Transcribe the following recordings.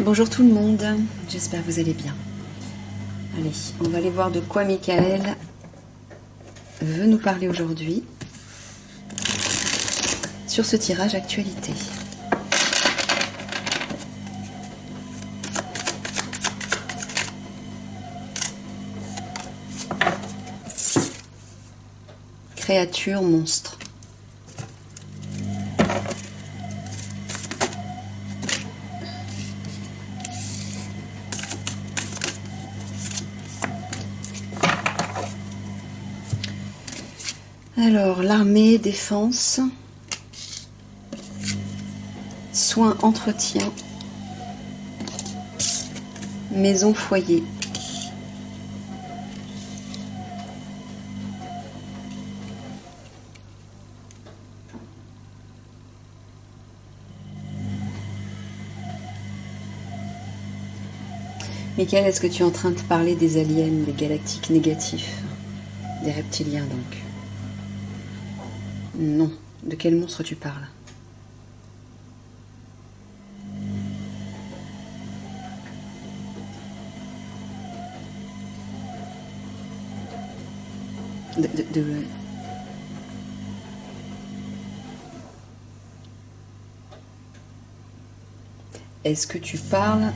Bonjour tout le monde, j'espère que vous allez bien. Allez, on va aller voir de quoi Michael veut nous parler aujourd'hui sur ce tirage actualité. Créature monstre. Alors, l'armée, défense, soins, entretien, maison, foyer. Michael, est-ce que tu es en train de parler des aliens, des galactiques négatifs, des reptiliens donc? Non. De quel monstre tu parles? De... Est-ce que tu parles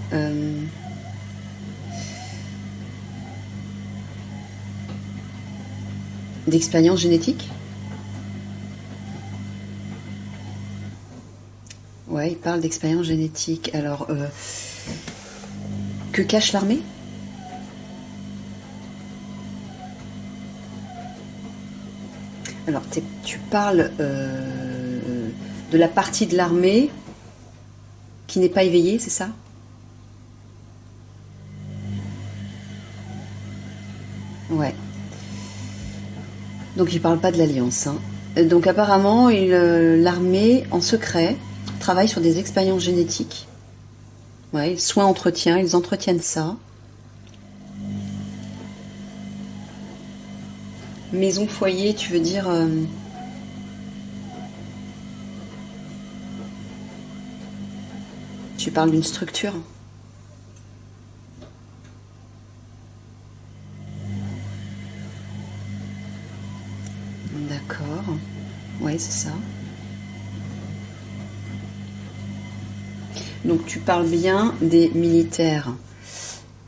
d'expérience génétique? Ouais, il parle d'expérience génétique. Alors, que cache l'armée? Alors, tu parles de la partie de l'armée qui n'est pas éveillée, c'est ça? Ouais. Donc, il parle pas de l'Alliance. Hein. Donc, apparemment, l'armée, en secret, travaille sur des expériences génétiques. Ouais, soins, entretien, ils entretiennent ça. Maison, foyer, tu veux dire... Tu parles d'une structure? D'accord. Ouais, c'est ça. Donc tu parles bien des militaires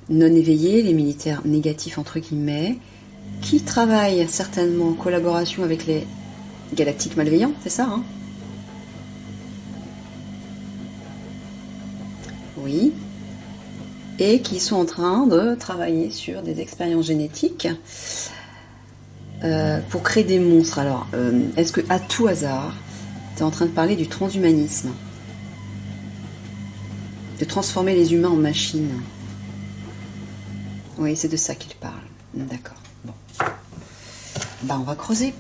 non éveillés, les militaires négatifs entre guillemets, qui travaillent certainement en collaboration avec les galactiques malveillants, c'est ça, hein? Oui. Et qui sont en train de travailler sur des expériences génétiques pour créer des monstres. Alors, est-ce que à tout hasard, tu es en train de parler du transhumanisme? De transformer les humains en machines? Oui, c'est de ça qu'il parle. D'accord. Bon. Bah, on va creuser.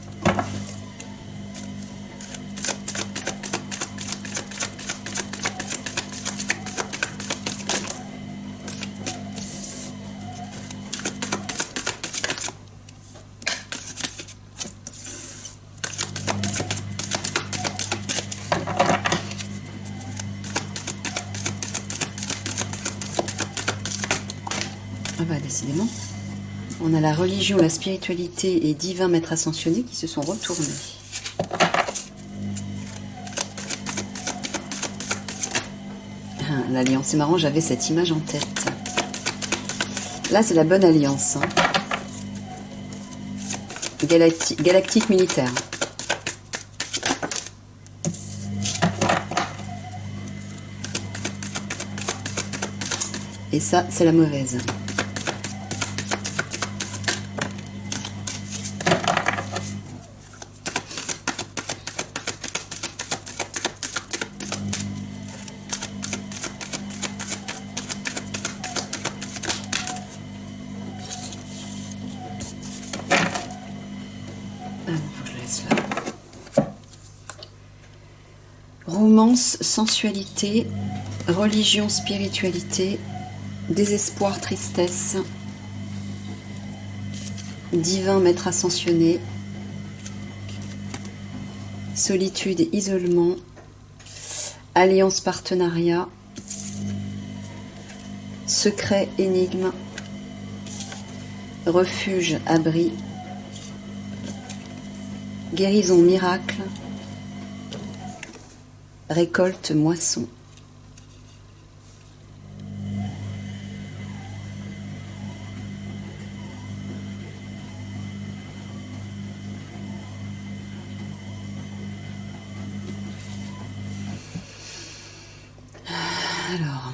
Ah bah décidément, on a la religion, la spiritualité et divin maître ascensionné qui se sont retournés. Ah, l'alliance, c'est marrant, j'avais cette image en tête. Là, c'est la bonne alliance. Hein. Galactique militaire. Et ça, c'est la mauvaise. Romance, sensualité, religion, spiritualité, désespoir, tristesse, divin maître ascensionné, solitude et isolement, alliance, partenariat, secret, énigme, refuge, abri, guérison, miracle, récolte, moisson. Alors,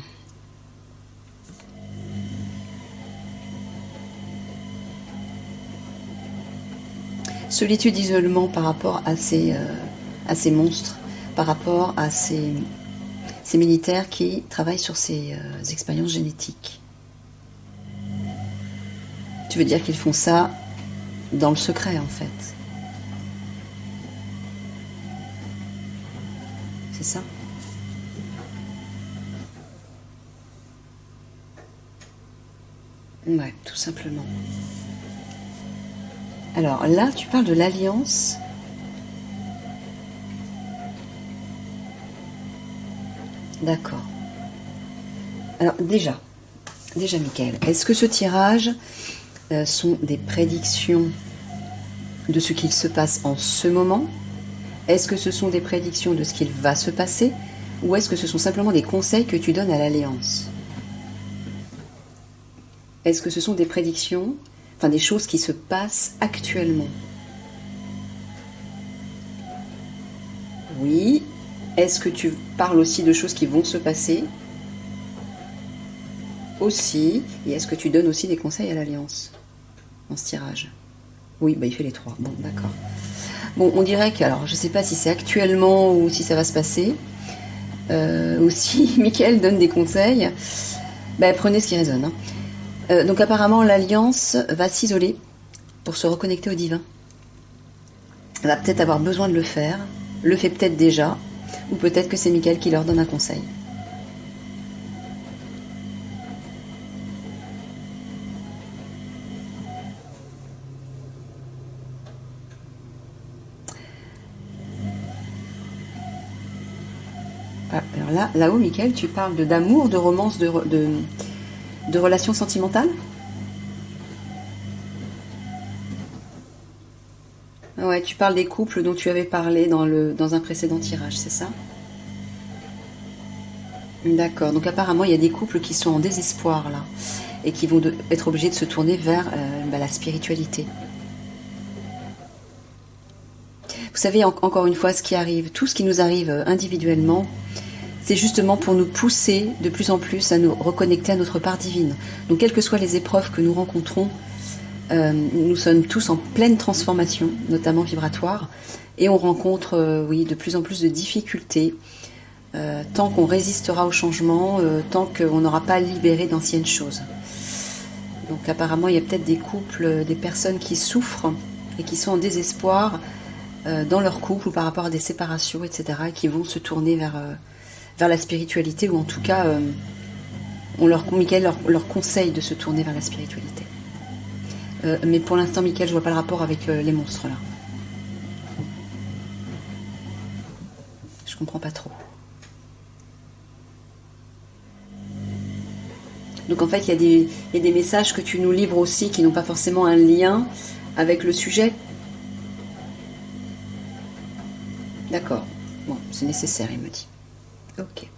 solitude, isolement par rapport à ces monstres, par rapport à ces militaires qui travaillent sur ces expériences génétiques. Tu veux dire qu'ils font ça dans le secret, en fait. C'est ça ? Ouais, tout simplement. Alors là, tu parles de l'alliance. D'accord. Alors déjà, Michael, est-ce que ce tirage sont des prédictions de ce qu'il se passe en ce moment? Est-ce que ce sont des prédictions de ce qu'il va se passer? Ou est-ce que ce sont simplement des conseils que tu donnes à l'alliance? Est-ce que ce sont des prédictions, enfin des choses qui se passent actuellement? Oui. Est-ce que tu parles aussi de choses qui vont se passer? Aussi. Et est-ce que tu donnes aussi des conseils à l'alliance dans ce tirage? Oui, bah il fait les trois. Bon, d'accord. Bon, on dirait que, alors je ne sais pas si c'est actuellement ou si ça va se passer. Aussi, Michael donne des conseils. Bah, prenez ce qui résonne. Hein. Donc apparemment, l'Alliance va s'isoler pour se reconnecter au divin. Elle va peut-être avoir besoin de le faire, le fait peut-être déjà, ou peut-être que c'est Michael qui leur donne un conseil. Ah, alors là-haut, Michael, tu parles d'amour, de romance, de relations sentimentales? Ouais, tu parles des couples dont tu avais parlé dans un précédent tirage, c'est ça? D'accord, donc apparemment il y a des couples qui sont en désespoir là, et qui vont être obligés de se tourner vers la spiritualité. Vous savez, encore une fois, ce qui arrive, tout ce qui nous arrive individuellement, c'est justement pour nous pousser de plus en plus à nous reconnecter à notre part divine. Donc quelles que soient les épreuves que nous rencontrons, nous sommes tous en pleine transformation, notamment vibratoire, et on rencontre oui, de plus en plus de difficultés, tant qu'on résistera au changement, tant qu'on n'aura pas libéré d'anciennes choses. Donc apparemment, il y a peut-être des couples, des personnes qui souffrent et qui sont en désespoir dans leur couple ou par rapport à des séparations, etc., et qui vont se tourner vers la spiritualité, ou en tout cas, Michael leur conseille de se tourner vers la spiritualité. Mais pour l'instant, Michael, je vois pas le rapport avec les monstres là. Je comprends pas trop. Donc en fait, il y a des messages que tu nous livres aussi qui n'ont pas forcément un lien avec le sujet. D'accord. Bon, c'est nécessaire, il me dit. Ok.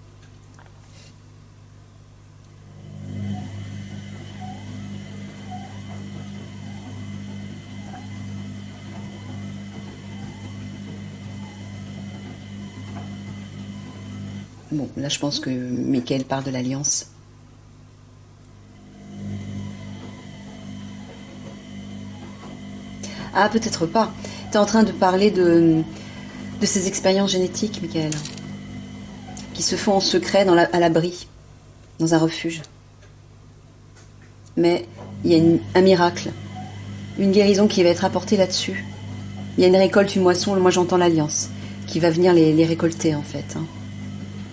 Bon, là je pense que Michael parle de l'alliance. Ah, peut-être pas. Tu es en train de parler de ces expériences génétiques, Michael, qui se font en secret à l'abri, dans un refuge. Mais il y a un miracle, une guérison qui va être apportée là-dessus. Il y a une récolte, une moisson, moi j'entends l'alliance, qui va venir les récolter en fait. Hein.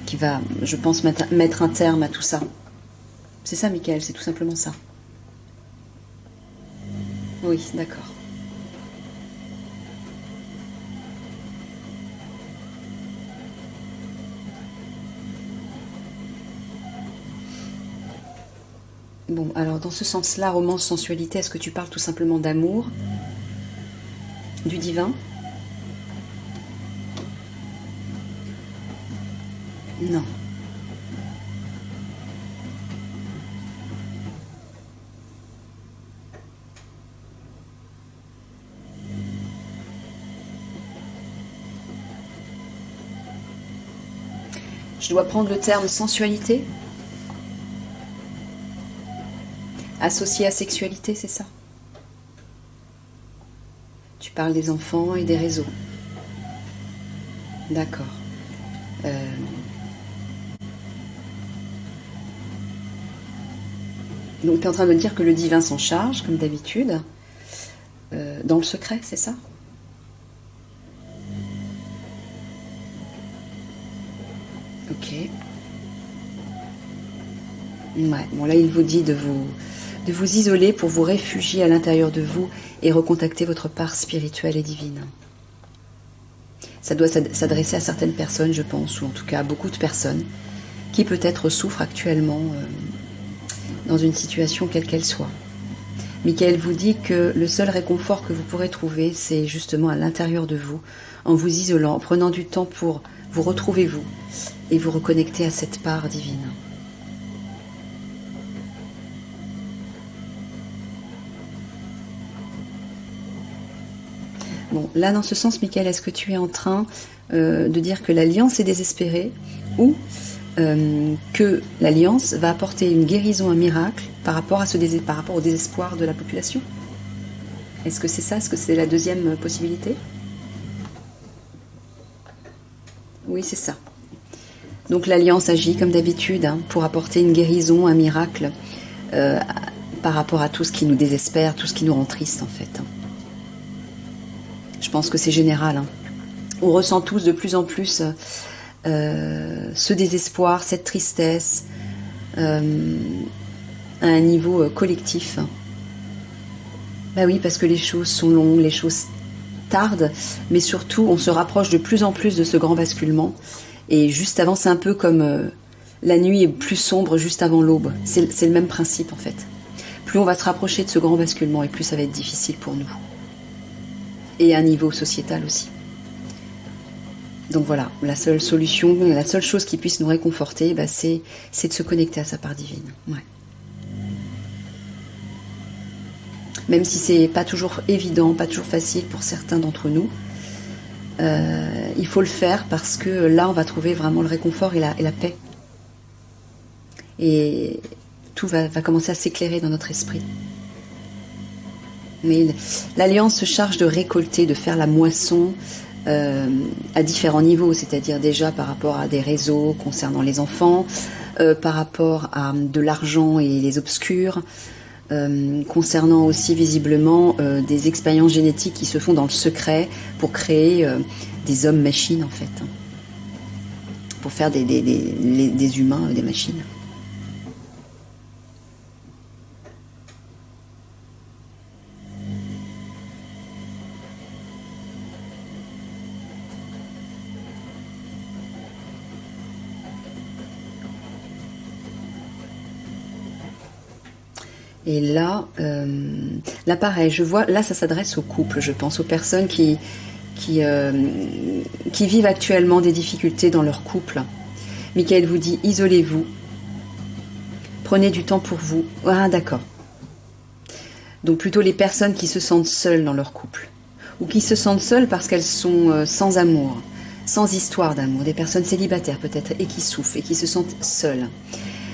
Qui va, je pense, mettre un terme à tout ça. C'est ça, Michael, c'est tout simplement ça. Oui, d'accord. Bon, alors dans ce sens-là, romance, sensualité, est-ce que tu parles tout simplement d'amour, du divin? Non. Je dois prendre le terme sensualité, associé à sexualité, c'est ça? Tu parles des enfants et des réseaux. D'accord. Euh, Donc tu es en train de me dire que le divin s'en charge, comme d'habitude, dans le secret, c'est ça? Ok. Ouais. Bon, là, il vous dit de vous isoler pour vous réfugier à l'intérieur de vous et recontacter votre part spirituelle et divine. Ça doit s'adresser à certaines personnes, je pense, ou en tout cas à beaucoup de personnes, qui peut-être souffrent actuellement dans une situation quelle qu'elle soit. Michael vous dit que le seul réconfort que vous pourrez trouver, c'est justement à l'intérieur de vous, en vous isolant, en prenant du temps pour vous retrouver vous et vous reconnecter à cette part divine. Bon, là, dans ce sens, Michael, est-ce que tu es en train de dire que l'alliance est désespérée ou que l'alliance va apporter une guérison, un miracle par rapport au désespoir de la population? Est-ce que c'est ça? Est-ce que c'est la deuxième possibilité? Oui, c'est ça. Donc l'alliance agit comme d'habitude pour apporter une guérison, un miracle euh, par rapport à tout ce qui nous désespère, tout ce qui nous rend triste en fait. Je pense que c'est général. On ressent tous de plus en plus ce désespoir, cette tristesse à un niveau collectif. Bah oui, parce que les choses sont longues, les choses tardent, mais surtout on se rapproche de plus en plus de ce grand basculement. Et juste avant, c'est un peu comme la nuit est plus sombre juste avant l'aube. C'est le même principe en fait. Plus on va se rapprocher de ce grand basculement et plus ça va être difficile pour nous. Et à un niveau sociétal aussi. Donc voilà, la seule solution, la seule chose qui puisse nous réconforter, bah c'est de se connecter à sa part divine. Ouais. Même si c'est pas toujours évident, pas toujours facile pour certains d'entre nous, il faut le faire parce que là on va trouver vraiment le réconfort et la paix. Et tout va commencer à s'éclairer dans notre esprit. Mais l'Alliance se charge de récolter, de faire la moisson à différents niveaux, c'est-à-dire déjà par rapport à des réseaux concernant les enfants, par rapport à de l'argent et les obscurs, concernant aussi visiblement des expériences génétiques qui se font dans le secret pour créer des hommes-machines en fait, pour faire des humains des machines. Et là, là pareil, je vois, là ça s'adresse aux couples, je pense, aux personnes qui vivent actuellement des difficultés dans leur couple. Michael vous dit, isolez-vous, prenez du temps pour vous. Ah d'accord. Donc plutôt les personnes qui se sentent seules dans leur couple, ou qui se sentent seules parce qu'elles sont sans amour, sans histoire d'amour, des personnes célibataires peut-être, et qui souffrent, et qui se sentent seules.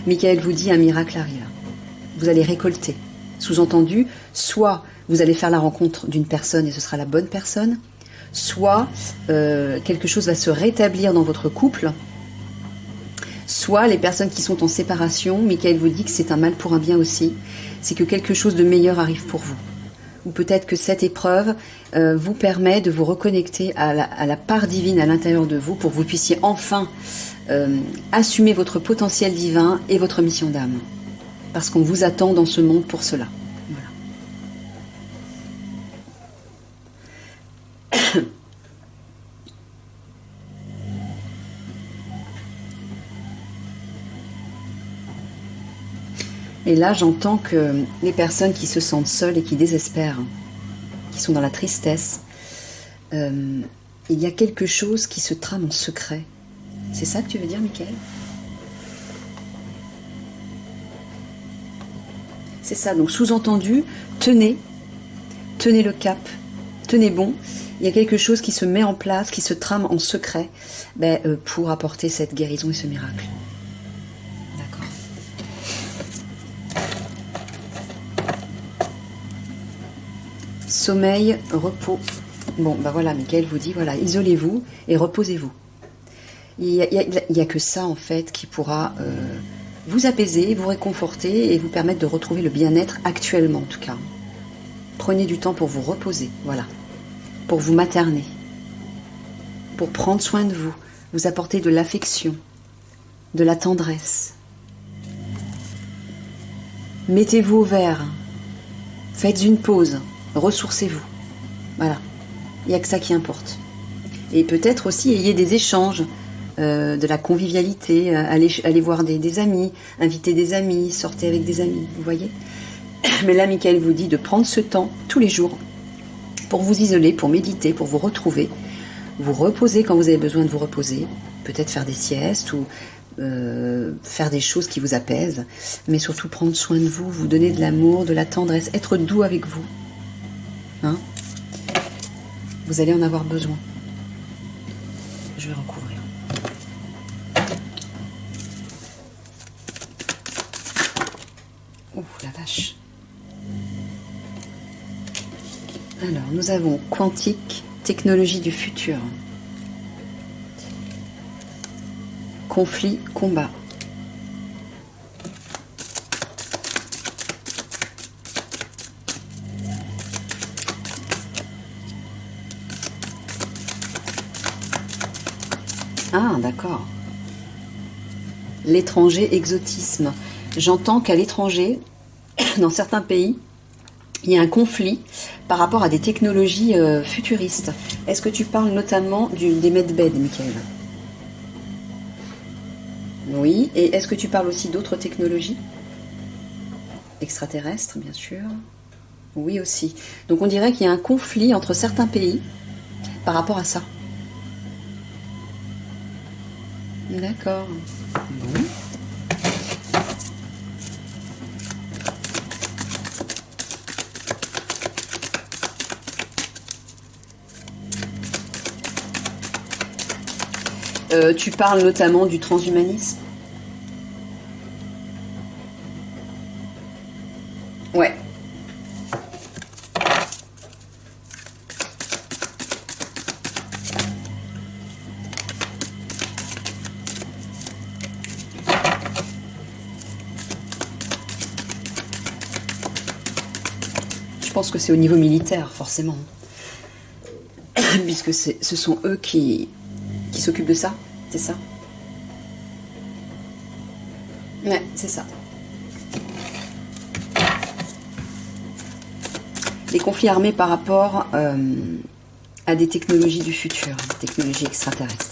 Michael vous dit, un miracle arrive. Vous allez récolter. Sous-entendu, soit vous allez faire la rencontre d'une personne et ce sera la bonne personne, soit quelque chose va se rétablir dans votre couple, soit les personnes qui sont en séparation, Michael vous dit que c'est un mal pour un bien aussi, c'est que quelque chose de meilleur arrive pour vous. Ou peut-être que cette épreuve vous permet de vous reconnecter à la part divine à l'intérieur de vous pour que vous puissiez enfin assumer votre potentiel divin et votre mission d'âme. Parce qu'on vous attend dans ce monde pour cela. Voilà. Et là, j'entends que les personnes qui se sentent seules et qui désespèrent, qui sont dans la tristesse, il y a quelque chose qui se trame en secret. C'est ça que tu veux dire, Michael? C'est ça, donc sous-entendu, tenez le cap, tenez bon. Il y a quelque chose qui se met en place, qui se trame en secret pour apporter cette guérison et ce miracle. D'accord. Sommeil, repos. Bon, voilà, Michael vous dit, voilà, isolez-vous et reposez-vous. Il y a que ça, en fait, qui pourra vous apaiser, vous réconforter et vous permettre de retrouver le bien-être actuellement, en tout cas. Prenez du temps pour vous reposer, voilà. Pour vous materner. Pour prendre soin de vous. Vous apporter de l'affection, de la tendresse. Mettez-vous au vert. Faites une pause. Ressourcez-vous. Voilà. Il n'y a que ça qui importe. Et peut-être aussi ayez des échanges, de la convivialité, allez voir des amis, invitez des amis, sortez avec des amis, vous voyez. Mais là, Michael vous dit de prendre ce temps tous les jours pour vous isoler, pour méditer, pour vous retrouver, vous reposer quand vous avez besoin de vous reposer, peut-être faire des siestes ou faire des choses qui vous apaisent, mais surtout prendre soin de vous, vous donner de l'amour, de la tendresse, être doux avec vous. Hein? Vous allez en avoir besoin. Je vais recouvrir. Ouh, la vache. Alors, nous avons quantique, technologie du futur. Conflit, combat. Ah, d'accord. L'étranger, exotisme. J'entends qu'à l'étranger, dans certains pays, il y a un conflit par rapport à des technologies futuristes. Est-ce que tu parles notamment des medbeds, Michael? Oui. Et est-ce que tu parles aussi d'autres technologies? Extraterrestres, bien sûr. Oui, aussi. Donc on dirait qu'il y a un conflit entre certains pays par rapport à ça. D'accord. Bon. Tu parles notamment du transhumanisme? Ouais. Je pense que c'est au niveau militaire, forcément. Puisque ce sont eux qui s'occupent de ça, c'est ça? Ouais, c'est ça. Les conflits armés par rapport à des technologies du futur, des technologies extraterrestres.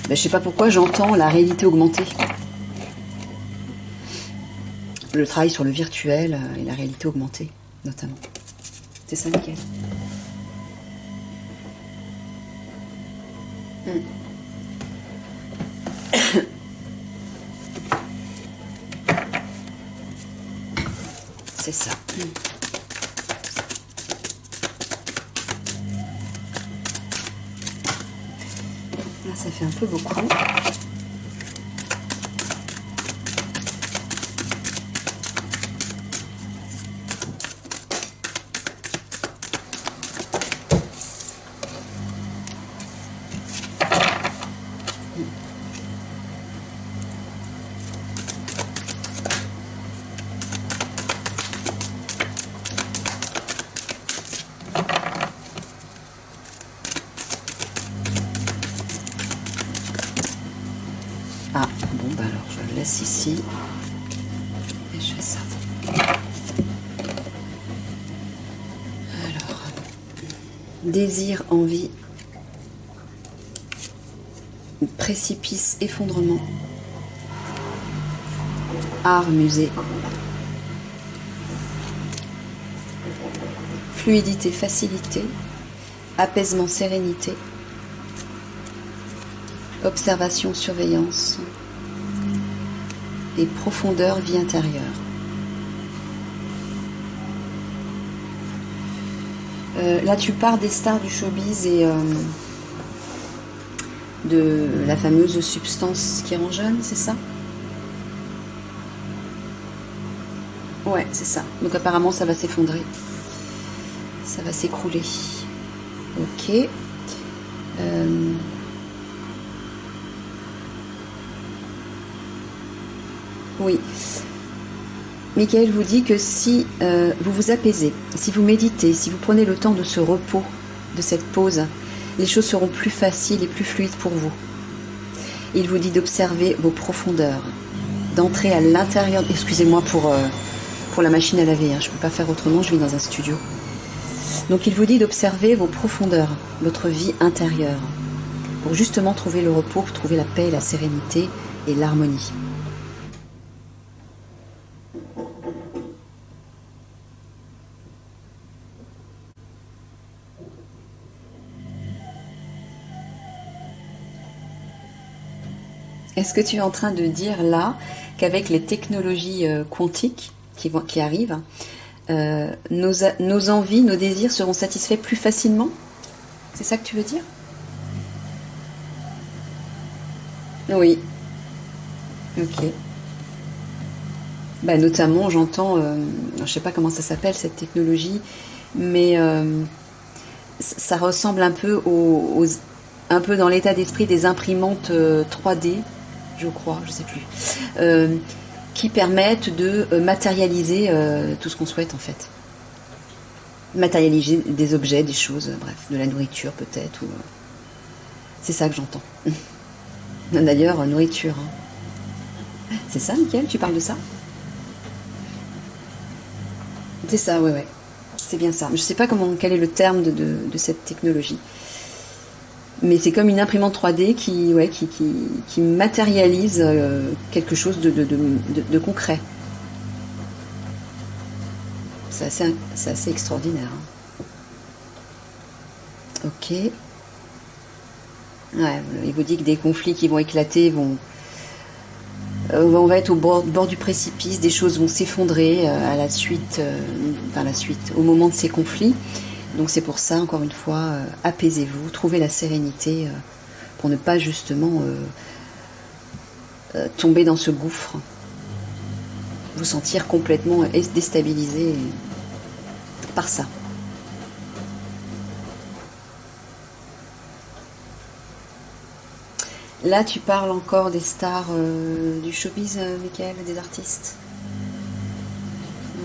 Ben, je sais pas pourquoi j'entends la réalité augmentée. Le travail sur le virtuel et la réalité augmentée, notamment. C'est ça, Michael? C'est ça. Là, ça fait un peu beaucoup. Ah, bon, bah alors je le laisse ici. Et je fais ça. Alors, désir, envie. précipice, effondrement. Art, musée. Fluidité, facilité. Apaisement, sérénité. Observation, surveillance. Et profondeur, vie intérieure. Là, tu pars des stars du showbiz et de la fameuse substance qui rend jeune, c'est ça? Ouais, c'est ça. Donc apparemment, ça va s'effondrer. Ça va s'écrouler. Ok. Oui. Michael vous dit que si vous vous apaisez, si vous méditez, si vous prenez le temps de ce repos, de cette pause, les choses seront plus faciles et plus fluides pour vous. Il vous dit d'observer vos profondeurs, d'entrer à l'intérieur. Excusez-moi pour la machine à laver, hein, je ne peux pas faire autrement, je vis dans un studio. Donc il vous dit d'observer vos profondeurs, votre vie intérieure, pour justement trouver le repos, pour trouver la paix, la sérénité et l'harmonie. Est-ce que tu es en train de dire là qu'avec les technologies quantiques qui arrivent, nos envies, nos désirs seront satisfaits plus facilement? C'est ça que tu veux dire? Oui. Ok. Bah, notamment, j'entends, je sais pas comment ça s'appelle cette technologie, mais ça ressemble un peu un peu dans l'état d'esprit des imprimantes 3D, je crois, je sais plus, qui permettent de matérialiser tout ce qu'on souhaite en fait. Matérialiser des objets, des choses, bref, de la nourriture peut-être, ou c'est ça que j'entends. D'ailleurs, nourriture. Hein. C'est ça, Mickaël, tu parles de ça? C'est ça, ouais. C'est bien ça. Je sais pas quel est le terme de cette technologie. Mais c'est comme une imprimante 3D qui matérialise quelque chose de concret. C'est assez extraordinaire. Hein. Ok. Ouais, il vous dit que des conflits qui vont éclater on va être au bord du précipice, des choses vont s'effondrer au moment de ces conflits. Donc c'est pour ça, encore une fois, apaisez-vous, trouvez la sérénité pour ne pas justement tomber dans ce gouffre, vous sentir complètement déstabilisé par ça. Là, tu parles encore des stars du showbiz, Michael, des artistes.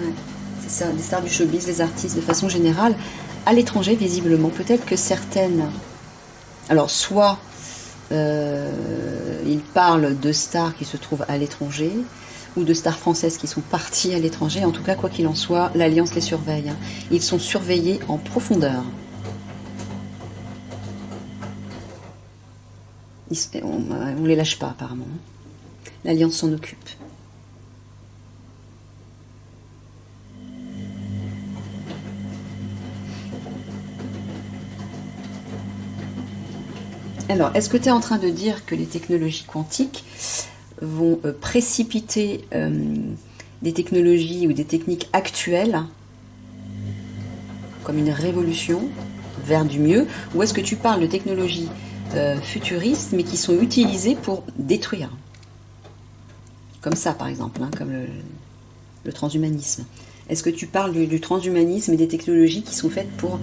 Ouais, c'est ça, des stars du showbiz, les artistes de façon générale. À l'étranger, visiblement, peut-être que certaines... Alors, soit ils parlent de stars qui se trouvent à l'étranger, ou de stars françaises qui sont parties à l'étranger. En tout cas, quoi qu'il en soit, l'Alliance les surveille. Hein. Ils sont surveillés en profondeur. On les lâche pas, apparemment. L'Alliance s'en occupe. Alors, est-ce que tu es en train de dire que les technologies quantiques vont précipiter des technologies ou des techniques actuelles comme une révolution vers du mieux, ou est-ce que tu parles de technologies futuristes mais qui sont utilisées pour détruire, comme ça par exemple, hein, comme le transhumanisme? Est-ce que tu parles du transhumanisme et des technologies qui sont faites pour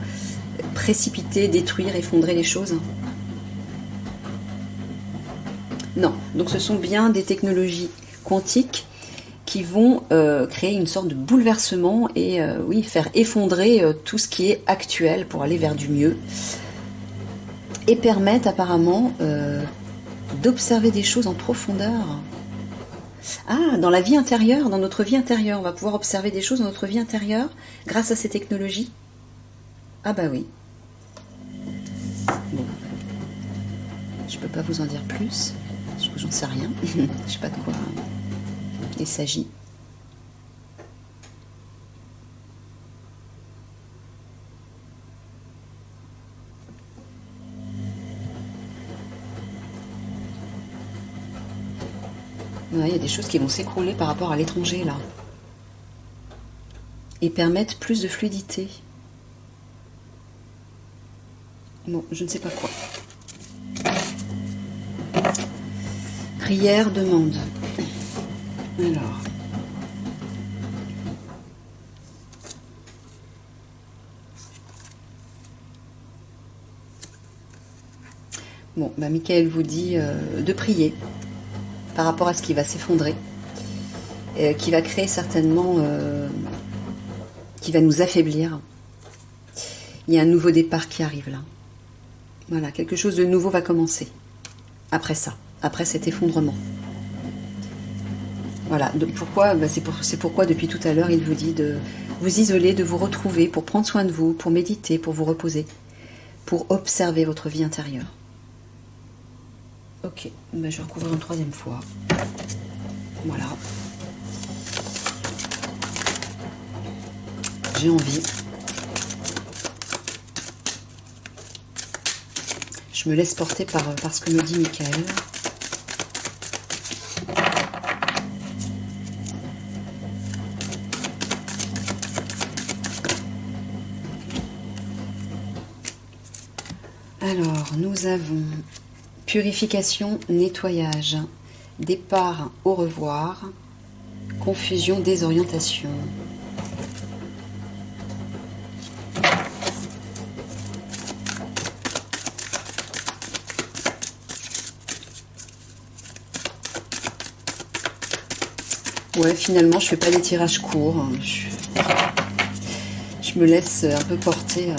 précipiter, détruire, effondrer les choses? Non, donc ce sont bien des technologies quantiques qui vont créer une sorte de bouleversement et faire effondrer tout ce qui est actuel pour aller vers du mieux et permettre apparemment d'observer des choses en profondeur. Ah, dans la vie intérieure, dans notre vie intérieure, on va pouvoir observer des choses dans notre vie intérieure grâce à ces technologies. Ah bah oui. Bon. Je peux pas vous en dire plus, parce que j'en sais rien. Je sais pas de quoi il s'agit. Ouais, il y a des choses qui vont s'écrouler par rapport à l'étranger là. Et permettre plus de fluidité. Bon, je ne sais pas quoi. Prière, demande. Alors. Bon, bah Michael vous dit de prier par rapport à ce qui va s'effondrer, qui va créer certainement, qui va nous affaiblir. Il y a un nouveau départ qui arrive là. Voilà, quelque chose de nouveau va commencer. Après ça, après cet effondrement. Voilà, pourquoi c'est pourquoi depuis tout à l'heure il vous dit de vous isoler, de vous retrouver, pour prendre soin de vous, pour méditer, pour vous reposer, pour observer votre vie intérieure. Ok, ben je vais recouvrir une troisième fois. Voilà. J'ai envie. Je me laisse porter par ce que me dit Michael. Alors, nous avons purification, nettoyage, départ, au revoir, confusion, désorientation. Ouais, finalement, je fais pas des tirages courts. Je me laisse un peu porter.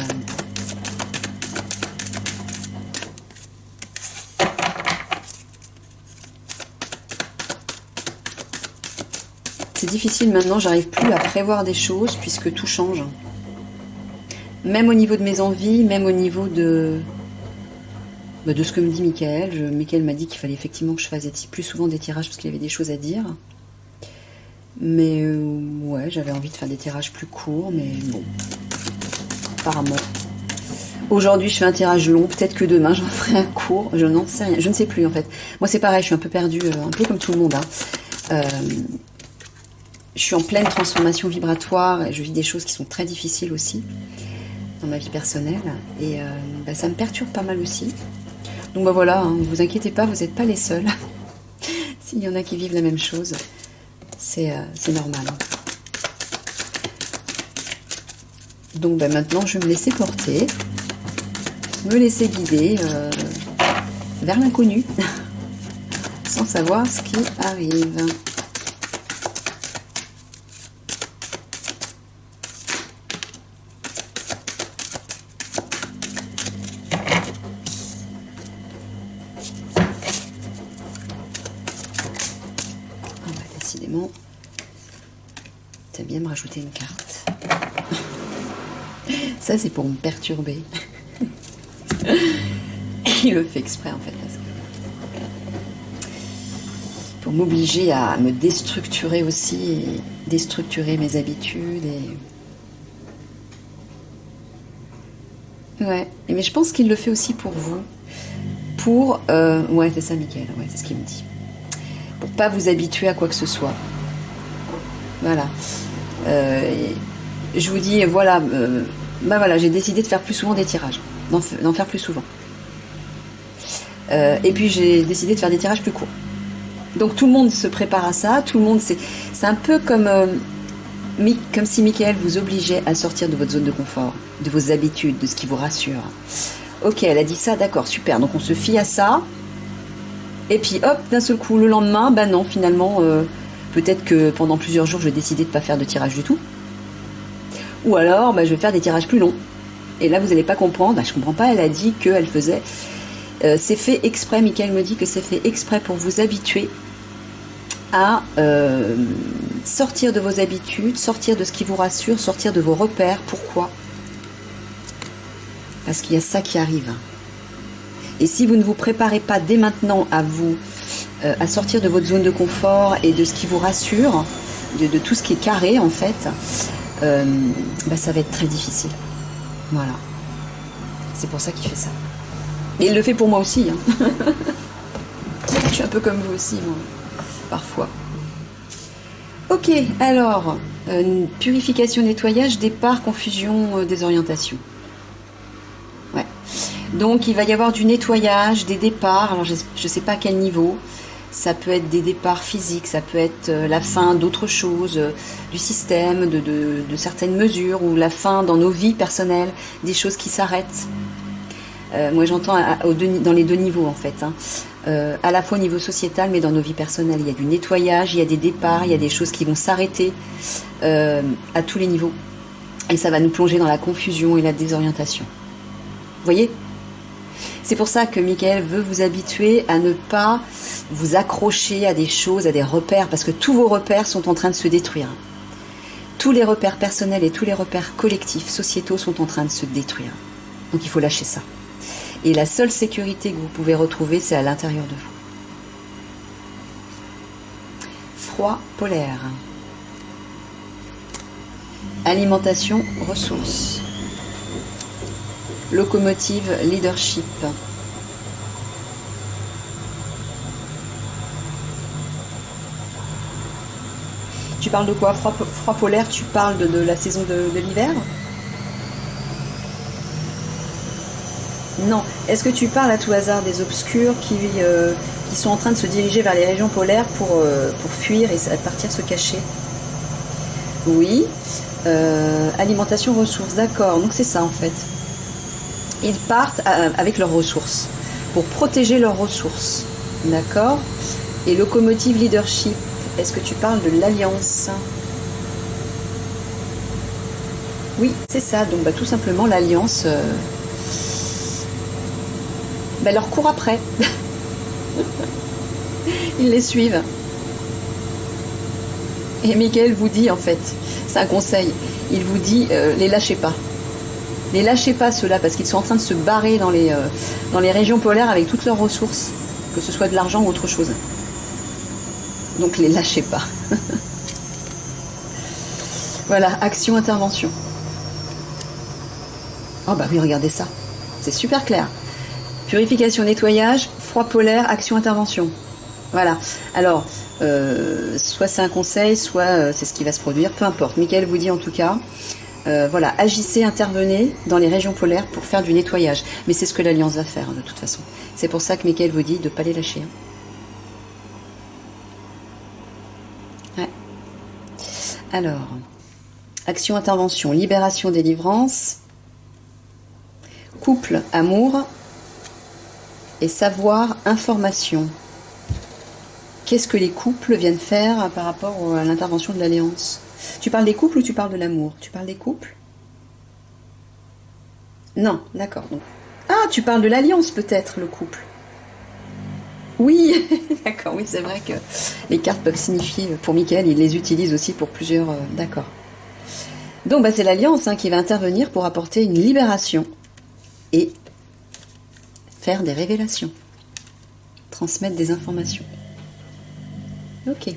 C'est difficile maintenant, j'arrive plus à prévoir des choses puisque tout change. Même au niveau de mes envies, même au niveau de ce que me dit Michael. Michael m'a dit qu'il fallait effectivement que je fasse plus souvent des tirages parce qu'il y avait des choses à dire. Mais ouais, j'avais envie de faire des tirages plus courts, mais bon, apparemment. Aujourd'hui, je fais un tirage long, peut-être que demain, j'en ferai un court, je n'en sais rien, je ne sais plus en fait. Moi, c'est pareil, je suis un peu perdue, un peu comme tout le monde. Hein. Je suis en pleine transformation vibratoire, et je vis des choses qui sont très difficiles aussi dans ma vie personnelle, et ça me perturbe pas mal aussi. Donc bah voilà, hein, ne vous inquiétez pas, vous n'êtes pas les seuls. S'il y en a qui vivent la même chose, c'est normal. Donc bah, maintenant, je vais me laisser porter, me laisser guider vers l'inconnu, sans savoir ce qui arrive. Décidément, t'as bien me rajouter une carte. Ça, c'est pour me perturber. Il le fait exprès, en fait. Parce que... pour m'obliger à me déstructurer aussi, et déstructurer mes habitudes. Ouais, mais je pense qu'il le fait aussi pour vous. Pour... ouais, c'est ça, Mickaël. Ouais, c'est ce qu'il me dit. Pour pas vous habituer à quoi que ce soit. Voilà. Je vous dis, voilà, voilà, j'ai décidé de faire plus souvent des tirages, d'en faire plus souvent. Et puis j'ai décidé de faire des tirages plus courts. Donc tout le monde se prépare à ça, tout le monde, c'est un peu comme si Michael vous obligeait à sortir de votre zone de confort, de vos habitudes, de ce qui vous rassure. Ok, elle a dit ça, d'accord, super, donc on se fie à ça. Et puis hop, d'un seul coup, le lendemain, bah non, finalement, peut-être que pendant plusieurs jours, je vais décider de ne pas faire de tirage du tout. Ou alors, bah, je vais faire des tirages plus longs. Et là, vous n'allez pas comprendre. Bah, je comprends pas, elle a dit qu'elle faisait... c'est fait exprès, Michael me dit que c'est fait exprès pour vous habituer à sortir de vos habitudes, sortir de ce qui vous rassure, sortir de vos repères. Pourquoi ? Parce qu'il y a ça qui arrive. Et si vous ne vous préparez pas dès maintenant à sortir de votre zone de confort et de ce qui vous rassure, de tout ce qui est carré en fait, ça va être très difficile. Voilà. C'est pour ça qu'il fait ça. Et il le fait pour moi aussi. Hein. Je suis un peu comme vous aussi, moi, parfois. Ok, alors, purification, nettoyage, départ, confusion, désorientation. Ouais. Donc, il va y avoir du nettoyage, des départs. Alors, je ne sais pas à quel niveau. Ça peut être des départs physiques, ça peut être la fin d'autres choses, du système, de certaines mesures, ou la fin dans nos vies personnelles, des choses qui s'arrêtent. Moi, j'entends dans les deux niveaux, en fait. Hein. À la fois au niveau sociétal, mais dans nos vies personnelles. Il y a du nettoyage, il y a des départs, il y a des choses qui vont s'arrêter à tous les niveaux. Et ça va nous plonger dans la confusion et la désorientation. Vous voyez ? C'est pour ça que Michael veut vous habituer à ne pas vous accrocher à des choses, à des repères, parce que tous vos repères sont en train de se détruire. Tous les repères personnels et tous les repères collectifs, sociétaux sont en train de se détruire. Donc il faut lâcher ça. Et la seule sécurité que vous pouvez retrouver, c'est à l'intérieur de vous. Froid polaire. Alimentation, ressources. Locomotive, leadership. Tu parles de quoi? Froid polaire, tu parles de la saison de l'hiver? Non. Est-ce que tu parles à tout hasard des obscurs qui sont en train de se diriger vers les régions polaires pour fuir et partir se cacher? Oui. Alimentation, ressources, d'accord. Donc c'est ça en fait. Ils partent avec leurs ressources, pour protéger leurs ressources. D'accord? Et locomotive, leadership, est-ce que tu parles de l'alliance? Oui, c'est ça. Donc tout simplement l'alliance... leur court après. Ils les suivent. Et Michael vous dit en fait, c'est un conseil, il vous dit les lâchez pas. Les lâchez pas ceux-là parce qu'ils sont en train de se barrer dans les régions polaires avec toutes leurs ressources, que ce soit de l'argent ou autre chose. Donc les lâchez pas. Voilà, action, intervention. Oh bah oui, regardez ça. C'est super clair. Purification, nettoyage, froid polaire, action, intervention. Voilà. Alors, soit c'est un conseil, soit c'est ce qui va se produire, peu importe. Michael vous dit en tout cas, voilà, agissez, intervenez dans les régions polaires pour faire du nettoyage. Mais c'est ce que l'Alliance va faire, de toute façon. C'est pour ça que Michael vous dit de ne pas les lâcher. Ouais. Alors, action, intervention, libération, délivrance, couple, amour, et savoir, information. Qu'est-ce que les couples viennent faire par rapport à l'intervention de l'Alliance? Tu parles des couples ou tu parles de l'amour? Tu parles des couples? Non, d'accord. Ah, tu parles de l'Alliance peut-être, le couple. Oui, d'accord, oui, c'est vrai que les cartes peuvent signifier, pour Michael, il les utilise aussi pour plusieurs... d'accord. Donc, c'est l'Alliance qui va intervenir pour apporter une libération et faire des révélations, transmettre des informations. Ok.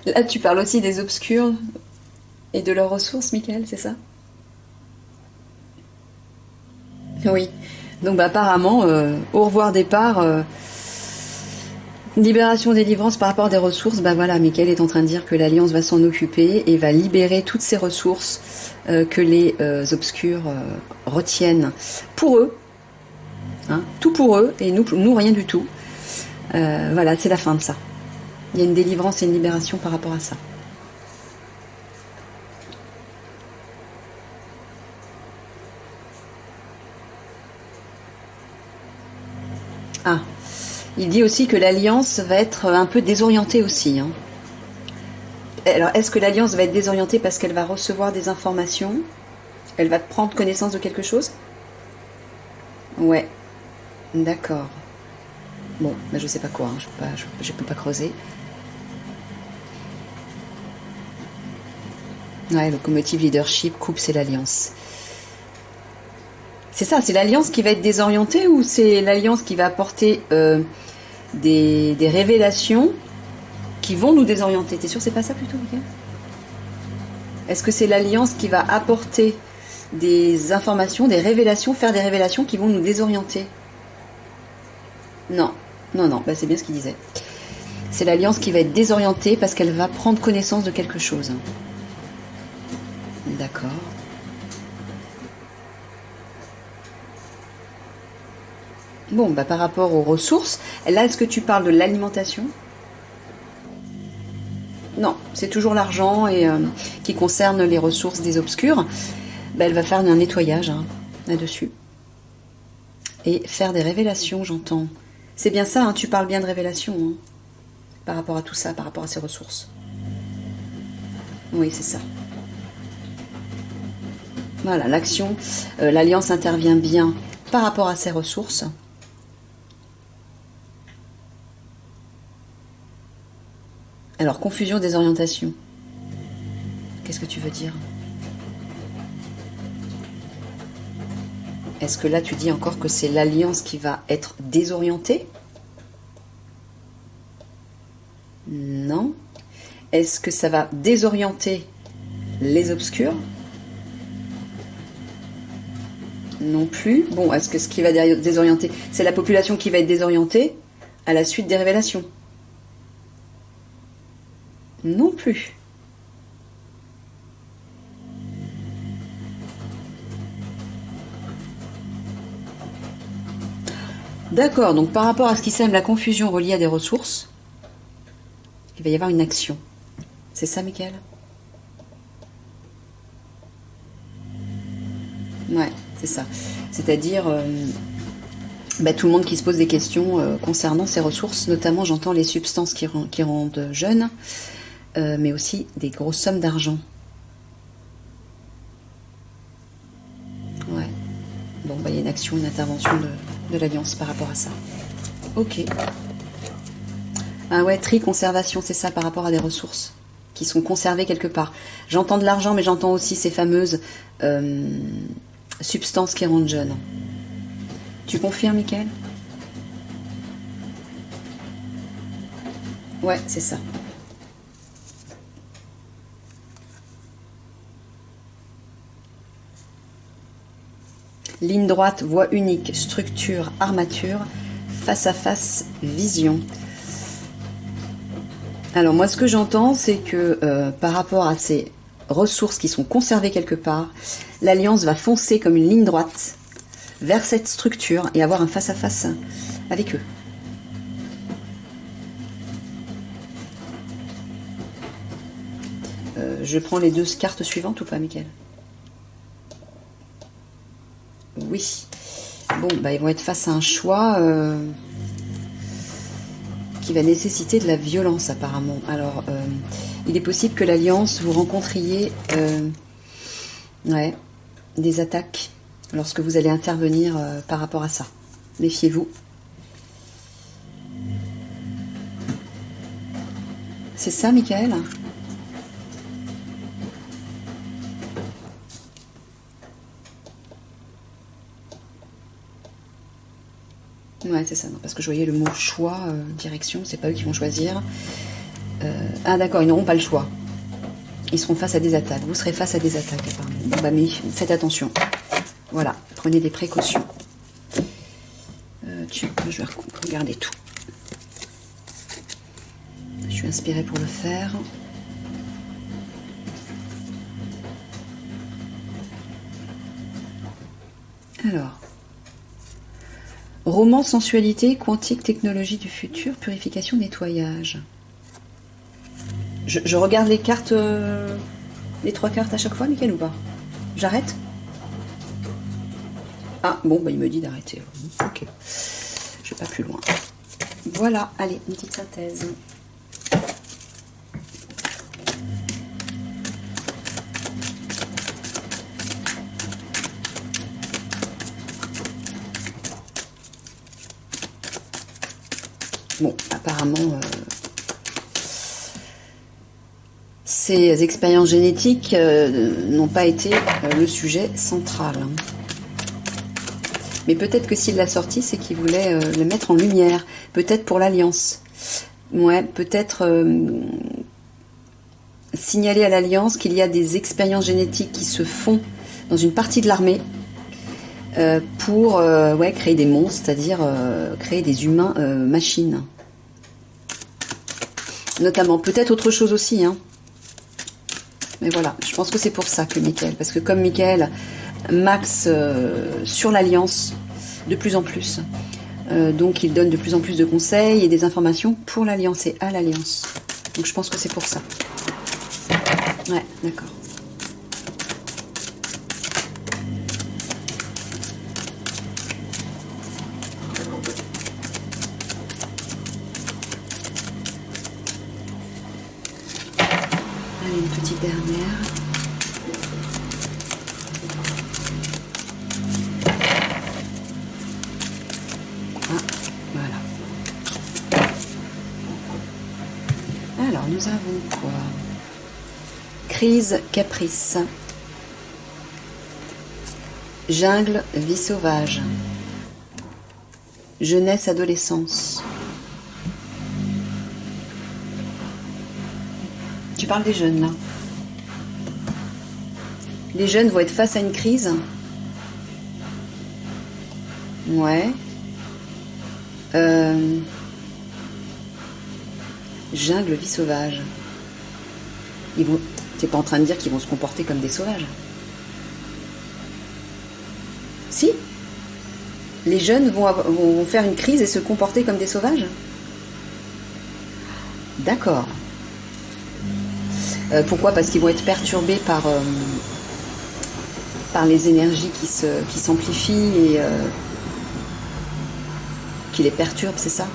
Là, tu parles aussi des obscurs et de leurs ressources, Michael, c'est ça? Oui. Donc, apparemment, au revoir départ, libération, délivrance par rapport à des ressources. Voilà, Michael est en train de dire que l'Alliance va s'en occuper et va libérer toutes ces ressources que les obscurs retiennent pour eux. Hein, tout pour eux et nous rien du tout. Voilà, c'est la fin de ça. Il y a une délivrance et une libération par rapport à ça. Ah, il dit aussi que l'Alliance va être un peu désorientée aussi. Hein. Alors, est-ce que l'Alliance va être désorientée parce qu'elle va recevoir des informations? Elle va prendre connaissance de quelque chose? Ouais, d'accord. Bon, mais je sais pas quoi, hein. Je peux pas creuser. Ouais, locomotive leadership, couple, c'est l'alliance. C'est ça, c'est l'alliance qui va être désorientée ou c'est l'alliance qui va apporter des révélations qui vont nous désorienter? T'es sûr c'est pas ça plutôt, Mickaël? Est-ce que c'est l'alliance qui va apporter des informations, des révélations, faire des révélations qui vont nous désorienter? Non, non, non, bah c'est bien ce qu'il disait. C'est l'alliance qui va être désorientée parce qu'elle va prendre connaissance de quelque chose. D'accord. Bon, bah par rapport aux ressources, là, est-ce que tu parles de l'alimentation? Non, c'est toujours l'argent et qui concerne les ressources des obscurs. Bah, elle va faire un nettoyage là-dessus. Et faire des révélations, j'entends. C'est bien ça, hein, tu parles bien de révélations, hein, par rapport à tout ça, par rapport à ces ressources. Oui, c'est ça. Voilà, l'action, l'alliance intervient bien par rapport à ces ressources. Alors, confusion, désorientation. Qu'est-ce que tu veux dire? Est-ce que là, tu dis encore que c'est l'alliance qui va être désorientée? Non. Est-ce que ça va désorienter les obscurs? Non plus. Bon, est-ce que ce qui va désorienter, c'est la population qui va être désorientée à la suite des révélations? Non plus. D'accord, donc par rapport à ce qui sème la confusion reliée à des ressources, il va y avoir une action. C'est ça, Mickaël? Ouais, c'est ça. C'est-à-dire tout le monde qui se pose des questions concernant ces ressources, notamment j'entends les substances qui rendent jeunes, mais aussi des grosses sommes d'argent. Ouais. Bon, bah il y a une action, une intervention de l'Alliance par rapport à ça. Ok. Ah ouais, tri, conservation, c'est ça, par rapport à des ressources qui sont conservées quelque part. J'entends de l'argent, mais j'entends aussi ces fameuses substances qui rendent jeunes. Tu confirmes, Mickaël? Ouais, c'est ça. Ligne droite, voie unique, structure, armature, face à face, vision. Alors moi ce que j'entends c'est que par rapport à ces ressources qui sont conservées quelque part, l'Alliance va foncer comme une ligne droite vers cette structure et avoir un face à face avec eux. Je prends les deux cartes suivantes ou pas, Mickaël? Oui. Bon, bah ils vont être face à un choix qui va nécessiter de la violence apparemment. Alors, il est possible que l'Alliance, vous rencontriez des attaques lorsque vous allez intervenir par rapport à ça. Méfiez-vous. C'est ça, Mickaël? Ouais, c'est ça, non, parce que je voyais le mot choix, direction, c'est pas eux qui vont choisir. Ah d'accord, ils n'auront pas le choix. Ils seront face à des attaques. Vous serez face à des attaques, apparemment. Bon, bah mais faites attention. Voilà, prenez des précautions. Je vais regarder tout. Je suis inspirée pour le faire. Alors. Roman, sensualité, quantique, technologie du futur, purification, nettoyage. Je regarde les cartes, les trois cartes à chaque fois, Mickaël, ou pas? J'arrête? Ah, bon, bah il me dit d'arrêter. Ok. Je vais pas plus loin. Voilà, allez, une petite synthèse. Bon, apparemment, ces expériences génétiques n'ont pas été le sujet central. Hein. Mais peut-être que s'il l'a sorti, c'est qu'il voulait le mettre en lumière. Peut-être pour l'Alliance. Ouais, peut-être signaler à l'Alliance qu'il y a des expériences génétiques qui se font dans une partie de l'armée pour créer des monstres, c'est-à-dire créer des humains machines. Notamment, peut-être autre chose aussi, hein. Mais voilà, je pense que c'est pour ça que Michael, parce que comme Michael max sur l'Alliance de plus en plus, donc il donne de plus en plus de conseils et des informations pour l'Alliance et à l'Alliance. Donc je pense que c'est pour ça. Ouais, d'accord. Allez, une petite dernière. Ah, voilà. Alors, nous avons quoi? Crise, caprice. Jungle, vie sauvage. Jeunesse, adolescence. Tu parles des jeunes, là. Les jeunes vont être face à une crise. Ouais. Jungle, vie sauvage. Ils vont... T'es pas en train de dire qu'ils vont se comporter comme des sauvages? Si. Les jeunes vont faire une crise et se comporter comme des sauvages? D'accord. Pourquoi? Parce qu'ils vont être perturbés par les énergies qui s'amplifient et qui les perturbent, c'est ça?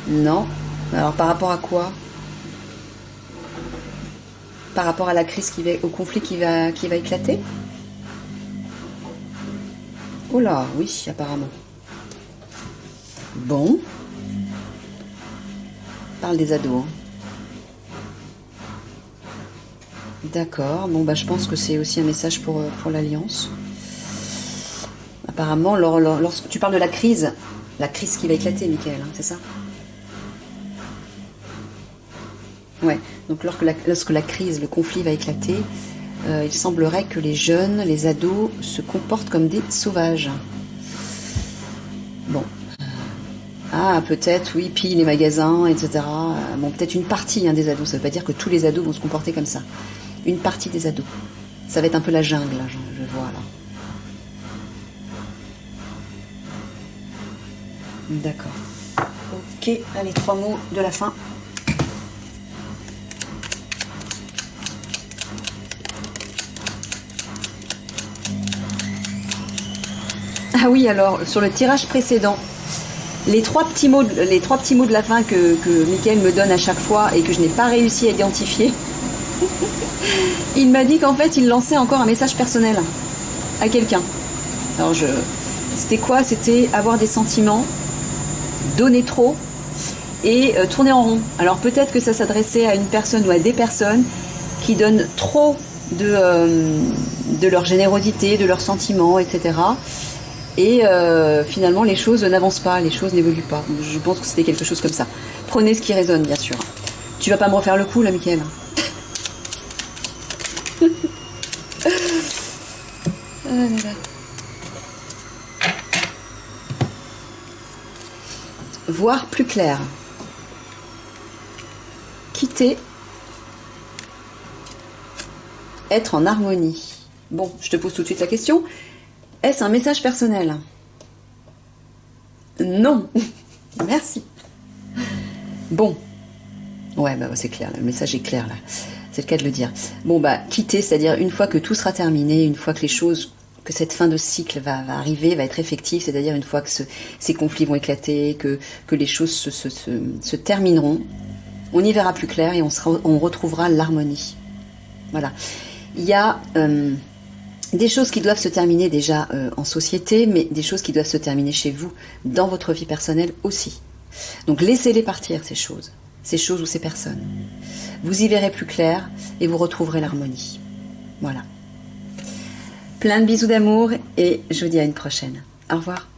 Non. Alors par rapport à quoi? Par rapport à la crise au conflit qui va éclater? Oh là, oui, apparemment. Bon. Parle des ados. Hein. D'accord. Bon, bah, je pense que c'est aussi un message pour l'Alliance. Apparemment, lorsque tu parles de la crise qui va éclater, Michael, hein, c'est ça? Ouais. Donc, lorsque la crise, le conflit va éclater, il semblerait que les jeunes, les ados, se comportent comme des sauvages. Bon. Ah, peut-être, oui, pillent les magasins, etc. Bon, peut-être une partie des ados. Ça ne veut pas dire que tous les ados vont se comporter comme ça. Une partie des ados. Ça va être un peu la jungle, là, je vois, là. D'accord. Ok, allez, 3 mots de la fin. Ah oui, alors, sur le tirage précédent, les trois petits mots de la fin que Mickaël me donne à chaque fois et que je n'ai pas réussi à identifier, il m'a dit qu'en fait, il lançait encore un message personnel à quelqu'un. Alors, c'était quoi? C'était avoir des sentiments, donner trop et tourner en rond. Alors, peut-être que ça s'adressait à une personne ou à des personnes qui donnent trop de leur générosité, de leurs sentiments, etc. Et finalement, les choses n'avancent pas, les choses n'évoluent pas. Je pense que c'était quelque chose comme ça. Prenez ce qui résonne, bien sûr. Tu vas pas me refaire le coup, là, Mickaël? Voir plus clair. Quitter. Être en harmonie. Bon, je te pose tout de suite la question. Est-ce un message personnel? Non. Merci. Bon. Ouais, bah c'est clair, le message est clair là. C'est le cas de le dire. Bon, bah, quitter, c'est-à-dire une fois que tout sera terminé, une fois que que cette fin de cycle va arriver, va être effective, c'est-à-dire une fois que ces conflits vont éclater, que les choses se termineront, on y verra plus clair et on retrouvera l'harmonie. Voilà. Il y a des choses qui doivent se terminer déjà en société, mais des choses qui doivent se terminer chez vous, dans votre vie personnelle aussi. Donc laissez-les partir, ces choses. ces choses ou ces personnes. Vous y verrez plus clair et vous retrouverez l'harmonie. Voilà. Plein de bisous d'amour et je vous dis à une prochaine. Au revoir.